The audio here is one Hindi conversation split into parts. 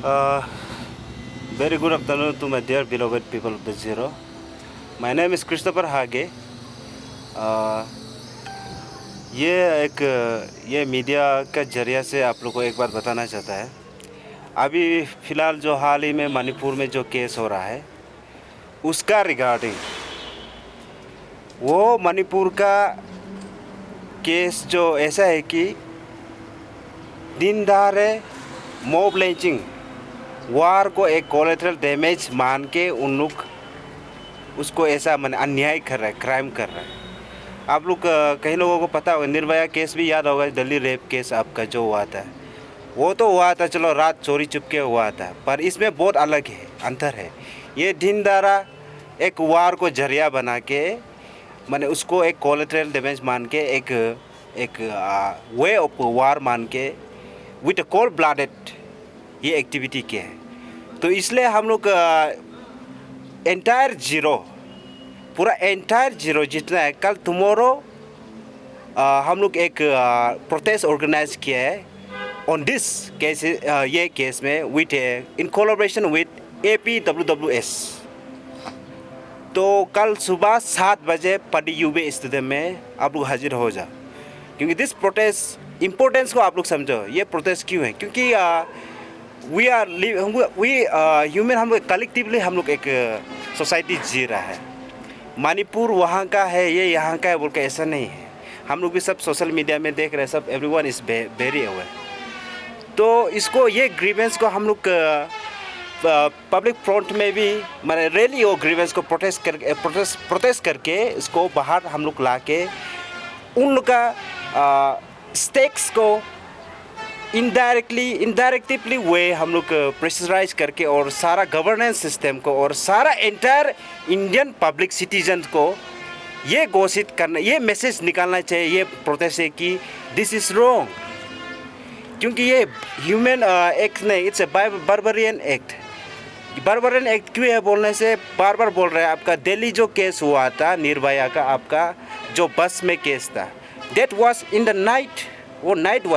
Uh, Very good afternoon to my dear beloved people of the Zero. My name is Christopher Hage. Uh, ये मीडिया का जरिया से आप लोग को एक बात बताना चाहता है। अभी फ़िलहाल जो हाल ही में मणिपुर में जो केस हो रहा है उसका रिगार्डिंग वो मणिपुर का केस जो ऐसा है कि दिन दहाड़े मॉब लिंचिंग वार को एक कोलेटरल डैमेज मान के उन लोग उसको ऐसा माने अन्याय कर रहा है, क्राइम कर रहा है। आप लोग कई लोगों को पता होगा, निर्भया केस भी याद होगा, दिल्ली रेप केस आपका जो हुआ था वो तो हुआ था, चलो रात चोरी चुपके हुआ था, पर इसमें बहुत अलग है, अंतर है। ये दिन दहाड़ा एक वार को जरिया बना के माने उसको एक कोलेटरल डैमेज मान के एक वे ऑफ वार मान के विद कोल्ड ब्लडेड ये एक्टिविटी किया है। तो इसलिए हम लोग पूरा एंटायर जीरो जितना है, कल टुमारो हम लोग एक प्रोटेस्ट ऑर्गेनाइज किया है ऑन दिस केस, ये केस में with in collaboration with APWWS। तो कल सुबह 7 बजे पडी यूबे स्टेडियम में आप लोग हाजिर हो जा, क्योंकि दिस प्रोटेस्ट इम्पोर्टेंस को आप लोग समझो। ये प्रोटेस्ट क्यों है? क्योंकि वी ह्यूमन, हम लोग कलेक्टिवली हम लोग एक सोसाइटी जी रहा है। मणिपुर वहाँ का है, ये यहाँ का है बोल के ऐसा नहीं है। हम लोग भी सब सोशल मीडिया में देख रहे हैं, सब एवरीवन इज़ वेरी अवेयर। तो इसको ये ग्रीवेंस को हम लोग पब्लिक फ्रंट में भी मैंने रैली और ग्रीवेंस को प्रोटेस्ट करके इसको बाहर हम लोग ला के उन लोग का स्टेक्स को इनडायरेक्टली वे हम लोग प्रेशराइज करके और सारा गवर्नेंस सिस्टम को और सारा एंटायर इंडियन पब्लिक सिटीजन को ये घोषित करना, ये मैसेज निकालना चाहिए ये प्रोटेस्ट है कि दिस इज़ रॉन्ग। क्योंकि ये ह्यूमन एक्ट नहीं, it's a barbarian act. Barbarian act क्यों है बोलने से बार बार बोल रहे हैं। आपका दिल्ली जो केस हुआ था निर्भया का, आपका जो बस में केस था, that was in the night, वो नाइट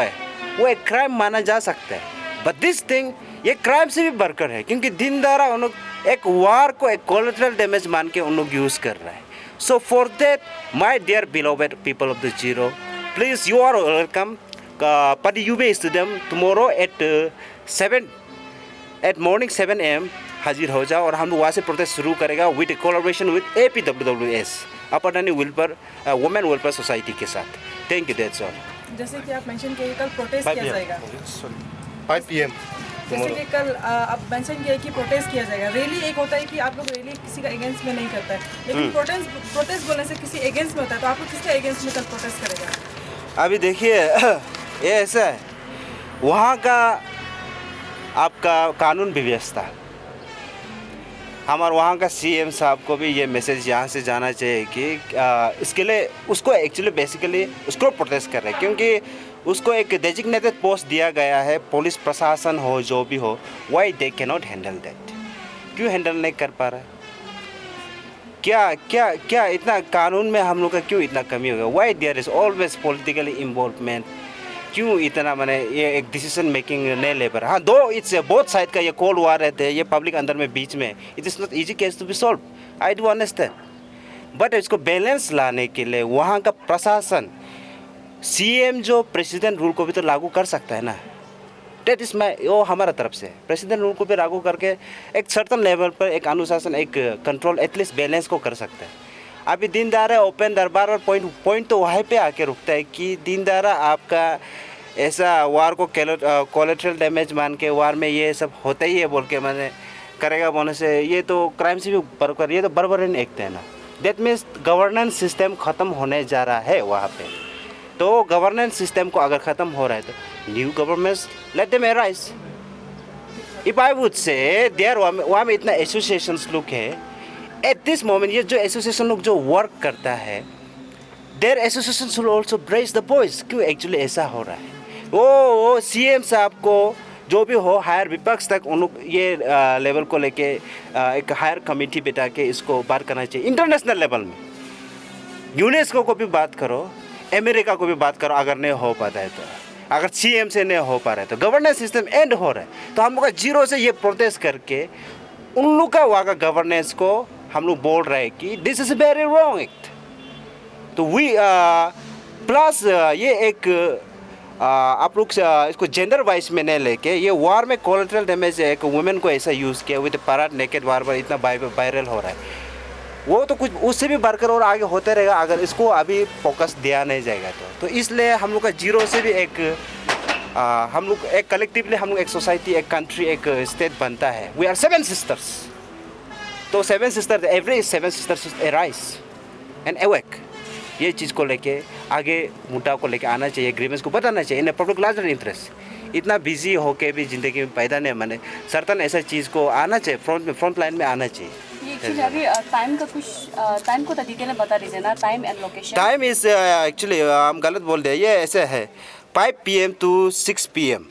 वो एक क्राइम माना जा सकता है। बट दिस थिंग ये क्राइम से भी बढ़कर है, क्योंकि दिन दहाड़ा उन लोग एक वार को एक कोलेटरल डैमेज मान के उन लोग यूज़ कर रहा है। So for that my dear beloved people of the zero, please you are welcome पडी यूबे stadium tomorrow at morning 7 AM हाजिर हो जाओ और हम लोग वहाँ से प्रोटेस्ट शुरू करेगा with collaboration with APWWS, upper Adani women welfare society के साथ। Thank you, that's all. जैसे कि आप मेंशन किए कल प्रोटेस्ट किया जाएगा 5 PM। जैसे कि कल आप मेंशन किए कि प्रोटेस्ट किया जाएगा। रैली एक होता है कि आप लोग रैली किसी का अगेंस्ट में नहीं करता है, लेकिन प्रोटेस्ट बोलने से किसी अगेंस्ट में होता है। तो आप लोग किसके अगेंस्ट में कल प्रोटेस्ट करेगा? अभी देखिए ये ऐसा है, वहाँ का आपका कानून व्यवस्था, हमारे वहाँ का CM साहब को भी ये मैसेज यहाँ से जाना चाहिए कि इसके लिए उसको एक्चुअली बेसिकली उसको प्रोटेस्ट कर रहे हैं, क्योंकि उसको एक डेजिग्नेटेड पोस्ट दिया गया है। पुलिस प्रशासन हो जो भी हो, why they can not handle that? क्यों हैंडल नहीं कर पा रहा है? क्या इतना कानून में हम लोग का क्यों इतना कमी हो गया? Why there is always politically involvement? क्यों इतना मैंने ये एक डिसीजन मेकिंग नहीं ले पा रहा? हाँ, दो इट्स बोथ साइड का ये कोल्ड वार रहते हैं, ये पब्लिक अंदर में बीच में, it is not easy case to be solve, I do understand. But इसको बैलेंस लाने के लिए वहाँ का प्रशासन, CM जो प्रेसिडेंट रूल को भी तो लागू कर सकता है ना। डेट इज माई, वो हमारा तरफ से प्रेसिडेंट रूल को भी लागू करके एक सर्टन लेवल पर एक अनुशासन, एक कंट्रोल, एटलीस्ट बैलेंस को कर सकता है। अभी दिन दहाड़ा ओपन दरबार और पॉइंट तो वहीं पे आके रुकता है कि दिन दहाड़ा आपका ऐसा वार को कोलेटरल डैमेज मान के वार में ये सब होता ही है बोल के मैंने करेगा बोलने से ये तो क्राइम से भी बढ़कर, ये तो बारबरियन एक्ट है ना। दैट मीन्स गवर्नेंस सिस्टम ख़त्म होने जा रहा है वहाँ पे। तो गवर्नेंस सिस्टम को अगर ख़त्म हो रहा है तो new governments let them arise. If I would say there वहाँ में इतना एसोसिएशंस लोग है एट दिस मोमेंट, ये जो एसोसिएशन लोग जो वर्क करता है, there association should also brace the voice. क्यों एक्चुअली ऐसा हो रहा है? वो CM साहब को जो भी हो हायर विपक्ष तक उन लोग ये लेवल को लेके एक हायर कमेटी बिठा के इसको बात करना चाहिए। इंटरनेशनल लेवल में यूनेस्को को भी बात करो, अमेरिका को भी बात करो, अगर नहीं हो पाता है तो अगर सीएम से नहीं हो पा रहा है तो गवर्नेंस सिस्टम एंड हो रहा है, तो हम लोग का जीरो से ये प्रोटेस्ट करके उन लोग का वहाँ का गवर्नेंस को हम लोग बोल रहे हैं कि this is very wrong act. तो वी प्लस ये एक आप लोग इसको जेंडर वाइज में नहीं लेके ये वार में कोलेटरल डैमेज है, एक वुमेन को ऐसा यूज़ किया विद पैराड नेकेड बार बार इतना वायरल हो रहा है, वो तो कुछ उससे भी बढ़कर और आगे होते रहेगा अगर इसको अभी फोकस दिया नहीं जाएगा तो इसलिए हम लोग का जीरो से भी एक हम लोग एक कलेक्टिवली हम लोग एक सोसाइटी, एक कंट्री, एक स्टेट बनता है। वी आर 7 सिस्टर्स, तो 7 sisters, every 7 sisters arise and awake. ये चीज़ को लेके आगे मुद्दा को लेके आना चाहिए, ग्रीवेंस को बताना चाहिए इन पब्लिक लार्जर इंटरेस्ट। इतना बिजी होके भी ज़िंदगी में पैदा नहीं माने सर्टन ऐसा चीज़ को आना चाहिए, फ्रंट लाइन में आना चाहिए। एक्चुअली अभी टाइम का कुछ टाइम को तो डिटेल में बता दीजिए ना, time and location. Time is actually हम गलत बोल रहे हैं, ये ऐसे है 5 PM to 6 PM,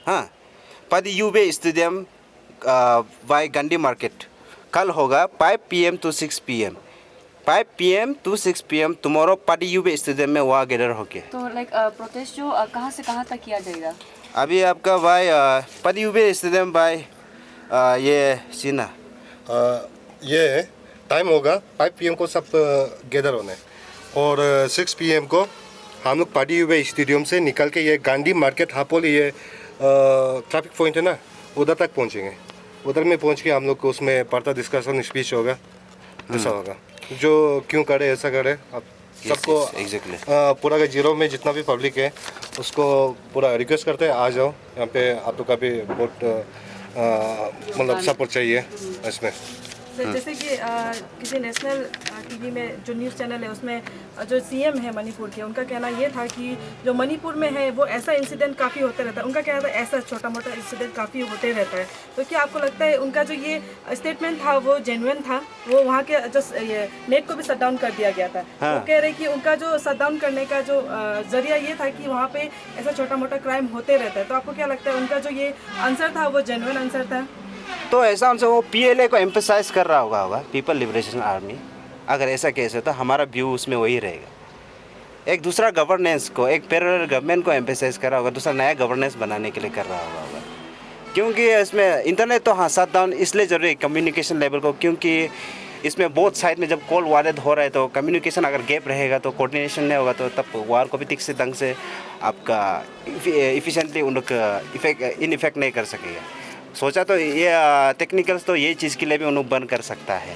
हाँ, पर यूबे स्टेडियम बाय गंडी मार्केट। कल होगा 5 PM to 6 PM, 5 PM to 6 PM tomorrow party यूबे स्टेडियम में वहाँ गैदर होके। तो लाइक प्रोटेस्ट जो कहाँ से कहाँ तक किया जाएगा? अभी आपका बाय पार्टी यूबे स्टेडियम बाय ये सीना ये टाइम होगा 5 PM को सब गैदर होने, और 6 PM को हम लोग पार्टी वे स्टेडियम से निकल के ये गांधी मार्केट हापोली ये ट्रैफिक पॉइंट है ना, उधर तक पहुंचेंगे। उधर में पहुंच के हम लोग को उसमें पर्दा डिस्कशन स्पीच होगा, ऐसा होगा जो क्यों करे ऐसा करे। अब सबको एग्जैक्टली पूरा का जीरो में जितना भी पब्लिक है उसको पूरा रिक्वेस्ट करते हैं आ जाओ यहाँ पे, आप लोग का भी बहुत मतलब सपोर्ट चाहिए इसमें। जैसे कि किसी नेशनल टीवी में जो न्यूज़ चैनल है उसमें जो सीएम है मणिपुर के, उनका कहना ये था कि जो मणिपुर में है वो ऐसा इंसिडेंट काफ़ी होते रहता है। उनका कहना था ऐसा छोटा मोटा इंसिडेंट काफ़ी होते रहता है। तो क्या आपको लगता है उनका जो ये स्टेटमेंट था वो जेन्युइन था? वो वहाँ के जो ये नेट को भी शट डाउन कर दिया गया था। हाँ। वो कह रहे कि उनका जो शट डाउन करने का जो जरिया ये था कि वहाँ पे ऐसा छोटा मोटा क्राइम होते रहता है। तो आपको क्या लगता है उनका जो ये आंसर था वो जेन्युइन आंसर था? तो ऐसा हमसे वो PLA को एम्फसाइज कर रहा होगा पीपल लिबरेशन आर्मी। अगर ऐसा केस है तो हमारा व्यू उसमें वही रहेगा। एक दूसरा गवर्नेंस को, एक पैरेलल गवर्नमेंट को एम्फसाइज कर रहा होगा, दूसरा नया गवर्नेंस बनाने के लिए कर रहा होगा। क्योंकि इसमें इंटरनेट तो हाँ शट डाउन इसलिए जरूरी है कम्युनिकेशन लेवल को, क्योंकि इसमें बोथ साइड में जब कॉल वारेद हो रहा है तो कम्युनिकेशन अगर गैप रहेगा तो कोऑर्डिनेशन नहीं होगा, तो तब वार को भी ठीक से ढंग से आपका इफिशिएंटली उन लोग इफेक्ट नहीं कर सकेगा। सोचा तो ये टेक्निकल्स तो ये चीज़ के लिए भी उन्होंने बंद कर सकता है,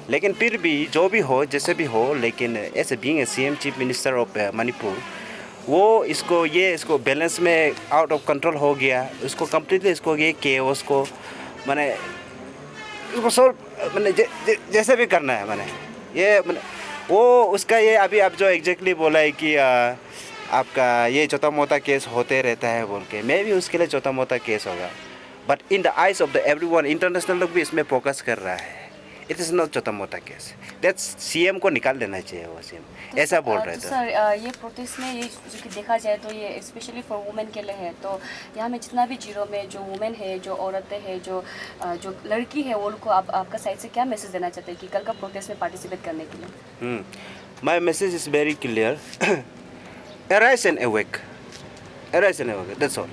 लेकिन फिर भी जो भी हो जैसे भी हो, लेकिन ऐसे being a CM chief minister of Manipur वो इसको बैलेंस में आउट ऑफ कंट्रोल हो गया। उसको कम्प्लीटली इसको ये केओस को मैंने उसको सोल्व मैंने जैसे भी करना है मैंने ये वो उसका ये अभी आप जो एग्जैक्टली बोला है कि आपका ये छोटा मोटा केस होते रहता है बोल के, मैं भी उसके लिए छोटा मोटा केस होगा, but in the eyes of the everyone international लोग भी इसमें फोकस कर रहा है। इट इज़ नॉट छोटा मोटा केस, दैट्स CM को निकाल देना चाहिए वो CM ऐसा बोल रहे थे। सर ये प्रोटेस्ट में ये जो कि देखा जाए तो ये स्पेशली फॉर वुमेन के लिए है। तो यहाँ में जितना भी जीरो में जो वुमेन है, जो औरतें हैं, जो लड़की है, वो उनको आपका साइड से क्या मैसेज देना चाहते हैं कि कल का प्रोटेस्ट में पार्टिसिपेट करने के लिए? My message is very clear, arise and awake, that's all.